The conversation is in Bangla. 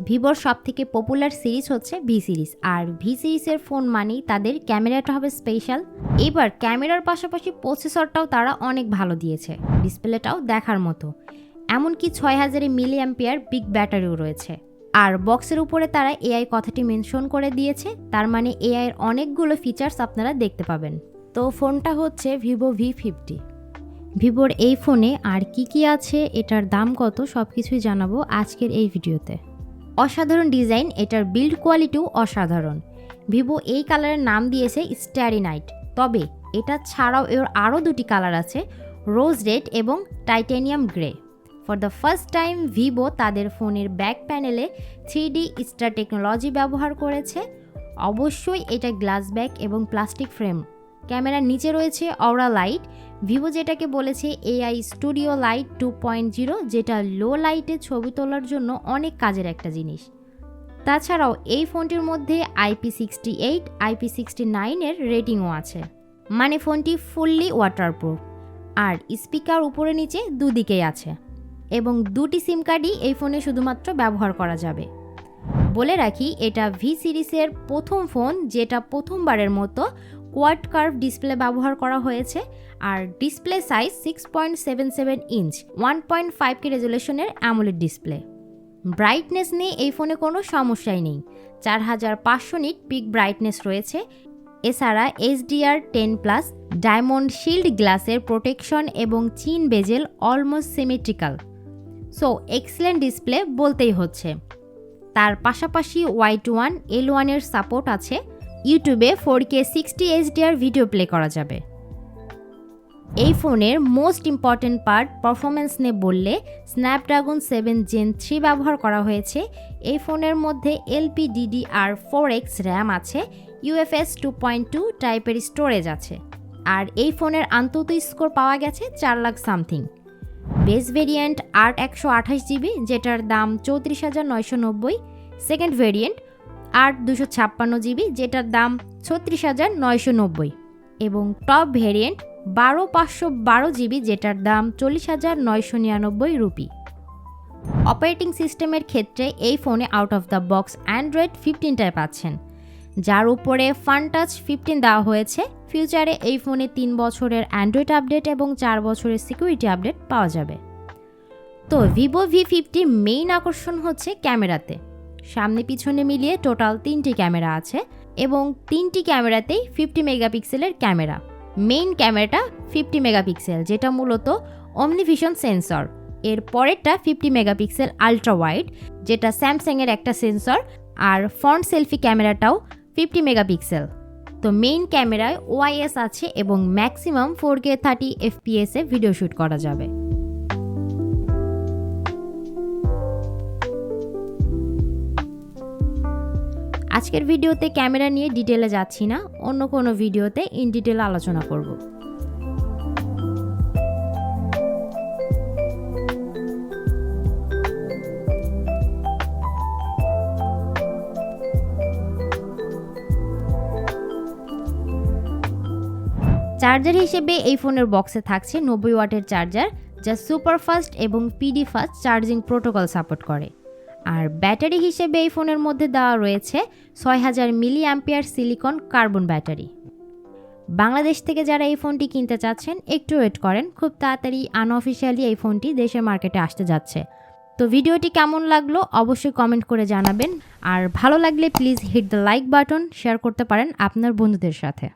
ভিভোর সবথেকে পপুলার সিরিজ হচ্ছে ভি সিরিজ, আর ভি সিরিজের ফোন মানেই তাদের ক্যামেরাটা হবে স্পেশাল। এবার ক্যামেরার পাশাপাশি প্রসেসরটাও তারা অনেক ভালো দিয়েছে, ডিসপ্লেটাও দেখার মতো, এমনকি 6000 মিলিঅ্যাম্পিয়ার বিগ ব্যাটারিও রয়েছে। আর বক্সের উপরে তারা এআই কথাটি মেনশন করে দিয়েছে, তার মানে এআইয়ের অনেকগুলো ফিচার্স আপনারা দেখতে পাবেন। তো ফোনটা হচ্ছে ভিভো V50। ভিভোর এই ফোনে আর কি আছে, এটার দাম কত, সব কিছুই জানাবো আজকের এই ভিডিওতে। অসাধারণ ডিজাইন, এটার বিল্ড কোয়ালিটিও অসাধারণ। ভিভো এই কালারের নাম দিয়েছে স্টারি নাইট, তবে এটা ছাড়াও এর আরও দুটি কালার আছে, রোজ রেড এবং titanium grey. For the first time Vivo তাদের ফোনের ব্যাক প্যানেলে 3D স্টার টেকনোলজি ব্যবহার করেছে। অবশ্যই এটা গ্লাস ব্যাক এবং প্লাস্টিক ফ্রেম। ক্যামেরার নিচে রয়েছে অরা লাইট, ভিভো যেটাকে বলেছে এআই স্টুডিও লাইট 2.0, যেটা লো লাইটে ছবি তোলার জন্য অনেক কাজের একটা জিনিস। তাছাড়াও এই ফোনটির মধ্যে IP68, IP69 এর রেটিংও আছে, মানে ফোনটি ফুললি ওয়াটারপ্রুফ। আর স্পিকার উপরে নিচে দুদিকেই আছে এবং দুটি সিম কার্ডই এই ফোনে শুধুমাত্র ব্যবহার করা যাবে। বলে রাখি, এটা ভি সিরিজের প্রথম ফোন যেটা প্রথমবারের মতো কোয়াড কার্ভ ডিসপ্লে ব্যবহার করা হয়েছে, আর ডিসপ্লে সাইজ 6.77 ইঞ্চ 1.5K রেজুলেশনের অ্যামোলেড ডিসপ্লে। ব্রাইটনেস নিয়ে এই ফোনে কোনো সমস্যাই নেই, 4500 নিট পিক ব্রাইটনেস রয়েছে। এছাড়া HDR10+, ডায়মন্ড শিল্ড গ্লাসের প্রোটেকশন এবং chin bezel almost symmetrical. So excellent display বলতেই হচ্ছে। তার পাশাপাশি Y21 L1 এর সাপোর্ট আছে, ইউটিউবে 4K 60 HDR ভিডিও প্লে করা যাবে। এই ফোনের মোস্ট ইম্পর্ট্যান্ট পার্ট পারফরমেন্স নিয়ে বললে স্ন্যাপড্রাগন 7 Gen 3 ব্যবহার করা হয়েছে। এই ফোনের মধ্যে LPDDR4X র্যাম আছে, UFS 2.2 টাইপের স্টোরেজ আছে, আর এই ফোনের আন্তত স্কোর পাওয়া গেছে 4 lakh something. Base variant 8/128GB, যেটার দাম 34,990। সেকেন্ড ভেরিয়েন্ট 8/256GB, যেটার দাম 36,990। এবং টপ ভেরিয়েন্ট 12/512GB, যেটার দাম 40,999 রুপি। অপারেটিং সিস্টেমের ক্ষেত্রে এই ফোনে out of the box Android 15টায় পাচ্ছেন, যার উপরে ফানটাচ 15 দেওয়া হয়েছে। ফিউচারে এই ফোনে 3 বছরের অ্যান্ড্রয়েড আপডেট এবং 4 বছরের সিকিউরিটি আপডেট পাওয়া যাবে। তো ভিভো V50 মেইন আকর্ষণ হচ্ছে ক্যামেরাতে। সামনে পিছনে মিলিয়ে টোটাল 3টি ক্যামেরা আছে এবং 3টি ক্যামেরাতেই 50 মেগাপিক্সেলের ক্যামেরা। মেইন ক্যামেরাটা 50 মেগাপিক্সেল, যেটা মূলত অমনিভিশন সেন্সর। এর পরেরটা 50 মেগাপিক্সেল আলট্রা ওয়াইড, যেটা স্যামসাংয়ের একটা সেন্সর। আর ফ্রন্ট সেলফি ক্যামেরাটাও 50 মেগাপিক্সেল। তো মেইন ক্যামেরায় OIS আছে এবং ম্যাক্সিমাম 4K 30 FPS এ ভিডিও শ্যুট করা যাবে। আজকের ভিডিওতে ক্যামেরা নিয়ে ডিটেলে যাচ্ছি না, অন্য কোনো ভিডিওতে ইন ডিটেল আলোচনা করব। চার্জার হিসেবে এই ফোনের বক্সে থাকছে 90 ওয়াটের চার্জার, যা সুপার ফাস্ট এবং PD fast charging protocol support করে। আর ব্যাটারি হিসেবে এই ফোনের মধ্যে দেওয়া রয়েছে 6000 milliampere silicon carbon battery. Bangladesh থেকে যারা এই ফোনটি কিনতে চাচ্ছেন একটু ওয়েট করেন, খুব তাড়াতাড়ি আনঅফিশিয়ালি এই ফোনটি দেশের মার্কেটে আসতে যাচ্ছে। তো ভিডিওটি কেমন লাগলো অবশ্যই কমেন্ট করে জানাবেন, আর ভালো লাগলে please hit the like button, share করতে পারেন আপনার বন্ধুদের সাথে।